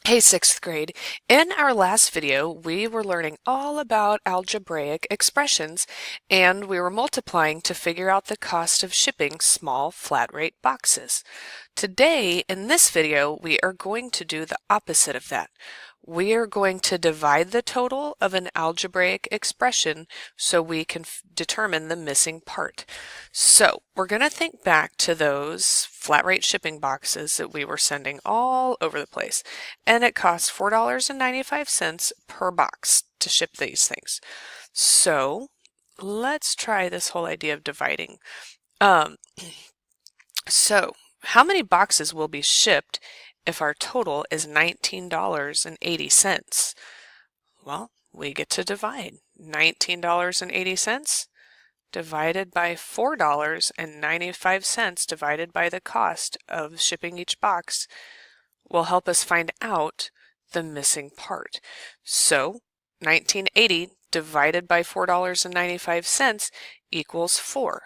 Hey, sixth grade. In our last video, we were learning all about algebraic expressions, and we were multiplying to figure out the cost of shipping small flat rate boxes. Today, in this video, we are going to do the opposite of that. We are going to divide the total of an algebraic expression so we can determine the missing part. So we're going to think back to those flat rate shipping boxes that we were sending all over the place, and it costs $4.95 per box to ship these things. So let's try this whole idea of dividing. Um, so how many boxes will be shipped if our total is $19.80? Well, we get to divide $19.80 divided by $4.95 divided by the cost of shipping each box will help us find out the missing part. So 1980 divided by $4.95 equals 4.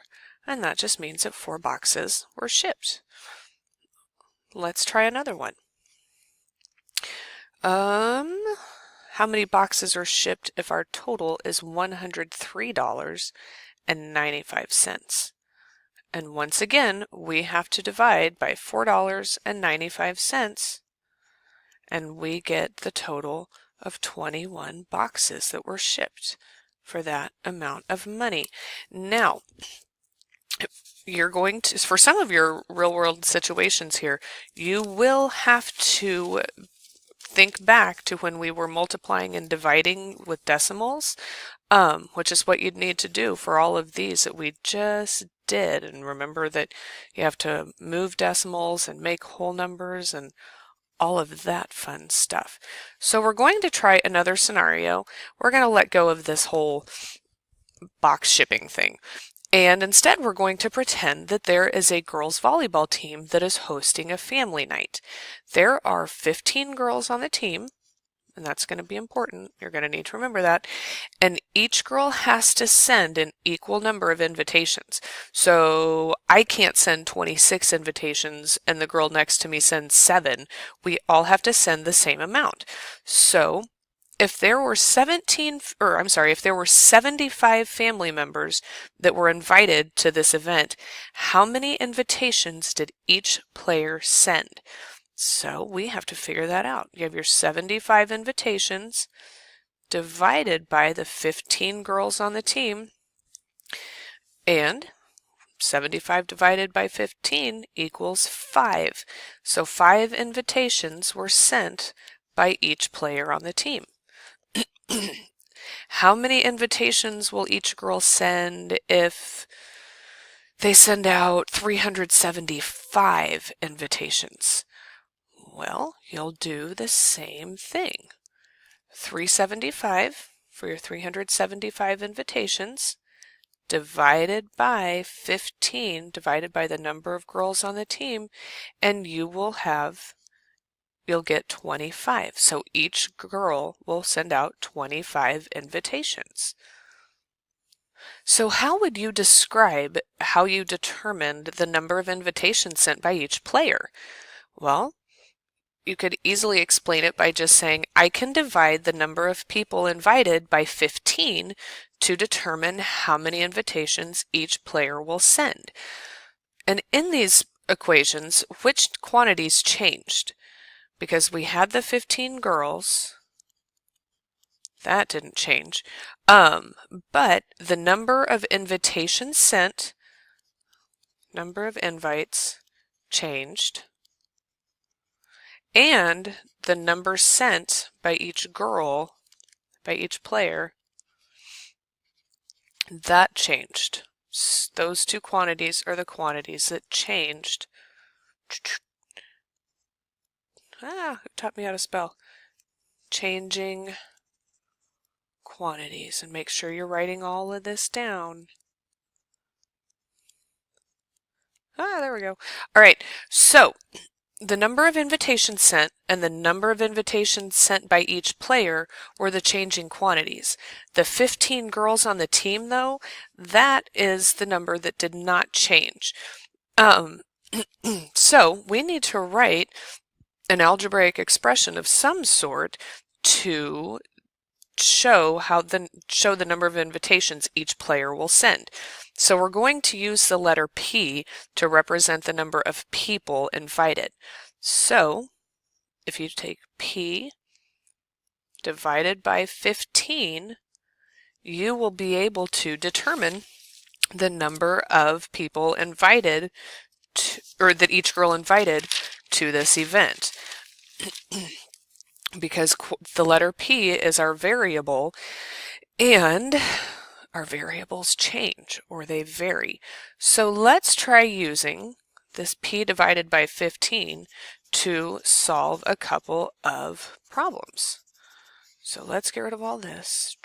And that just means that 4 boxes were shipped. Let's try another one. How many boxes are shipped if our total is $103.95? And once again, we have to divide by $4.95, and we get the total of 21 boxes that were shipped for that amount of money. Now, you're going to, for some of your real world situations here, you will have to think back to when we were multiplying and dividing with decimals, which is what you'd need to do for all of these that we just did. And remember that you have to move decimals and make whole numbers and all of that fun stuff. So we're going to try another scenario. We're going to let go of this whole box shipping thing. And instead, we're going to pretend that there is a girls' volleyball team that is hosting a family night. There are 15 girls on the team, and that's going to be important. You're going to need to remember that. And each girl has to send an equal number of invitations. So I can't send 26 invitations and the girl next to me sends 7. We all have to send the same amount. So if there were 75 family members that were invited to this event, how many invitations did each player send? So we have to figure that out. You have your 75 invitations divided by the 15 girls on the team, and 75 divided by 15 equals 5. So 5 invitations were sent by each player on the team. How many invitations will each girl send if they send out 375 invitations? Well, you'll do the same thing. 375 for your 375 invitations divided by 15 divided by the number of girls on the team, and you'll get 25. So each girl will send out 25 invitations. So how would you describe how you determined the number of invitations sent by each player? Well, you could easily explain it by just saying, I can divide the number of people invited by 15 to determine how many invitations each player will send. And in these equations, which quantities changed? Because we had the 15 girls, that didn't change. But the number of invitations sent, number of invites changed, and the number sent by each girl, by each player, that changed. Those two quantities are the quantities that changed. Who taught me how to spell? Changing quantities. And make sure you're writing all of this down. There we go. All right, so the number of invitations sent and the number of invitations sent by each player were the changing quantities. The 15 girls on the team, though, that is the number that did not change. So we need to write an algebraic expression of some sort to show the number of invitations each player will send. So we're going to use the letter P to represent the number of people invited. So if you take P divided by 15, you will be able to determine the number of people invited or that each girl invited to this event. Because the letter P is our variable, and our variables change or they vary. So let's try using this P divided by 15 to solve a couple of problems. So let's get rid of all this,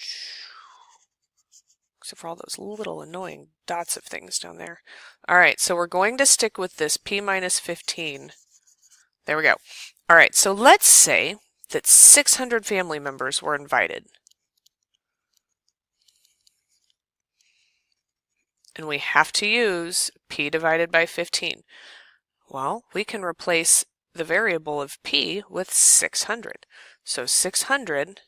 except for all those little annoying dots of things down there. All right, so we're going to stick with this P minus 15. There we go. All right, so let's say that 600 family members were invited. And we have to use P divided by 15. Well, we can replace the variable of P with 600. So 600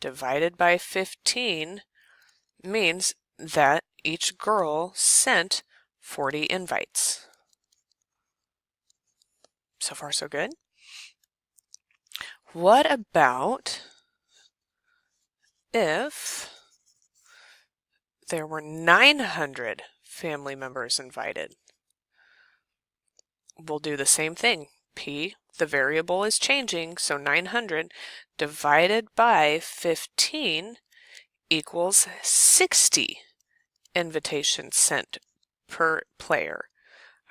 divided by 15 means that each girl sent 40 invites. So far, so good. What about if there were 900 family members invited? We'll do the same thing. P, the variable is changing, so 900 divided by 15 equals 60 invitations sent per player.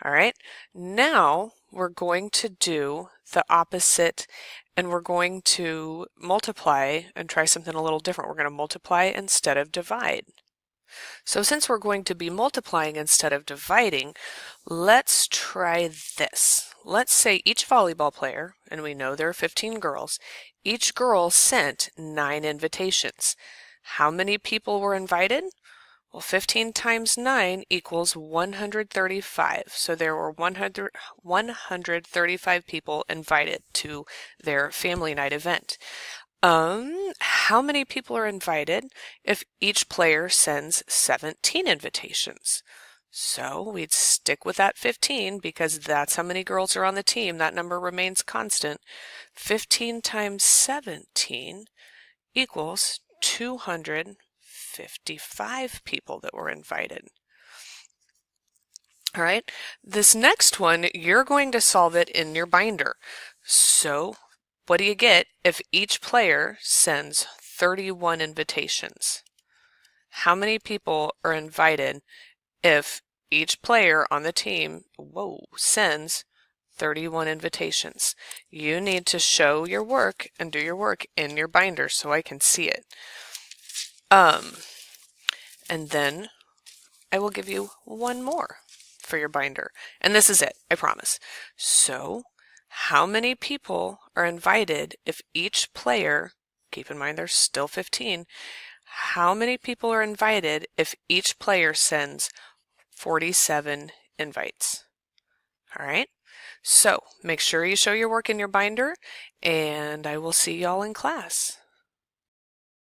All right, now we're going to do the opposite, and we're going to multiply and try something a little different. We're going to multiply instead of divide. So since we're going to be multiplying instead of dividing, let's try this. Let's say each volleyball player, and we know there are 15 girls, each girl sent 9 invitations. How many people were invited? Well, 15 times 9 equals 135. So there were 135 people invited to their family night event. How many people are invited if each player sends 17 invitations? So we'd stick with that 15 because that's how many girls are on the team. That number remains constant. 15 times 17 equals 255 people that were invited. All right, this next one, you're going to solve it in your binder. So what do you get if each player sends 31 invitations? How many people are invited if each player on the team, sends 31 invitations? You need to show your work and do your work in your binder so I can see it. And then I will give you one more for your binder. And this is it, I promise. So, how many people are invited if each player, keep in mind there's still 15, how many people are invited if each player sends 47 invites? All right, so make sure you show your work in your binder, and I will see y'all in class.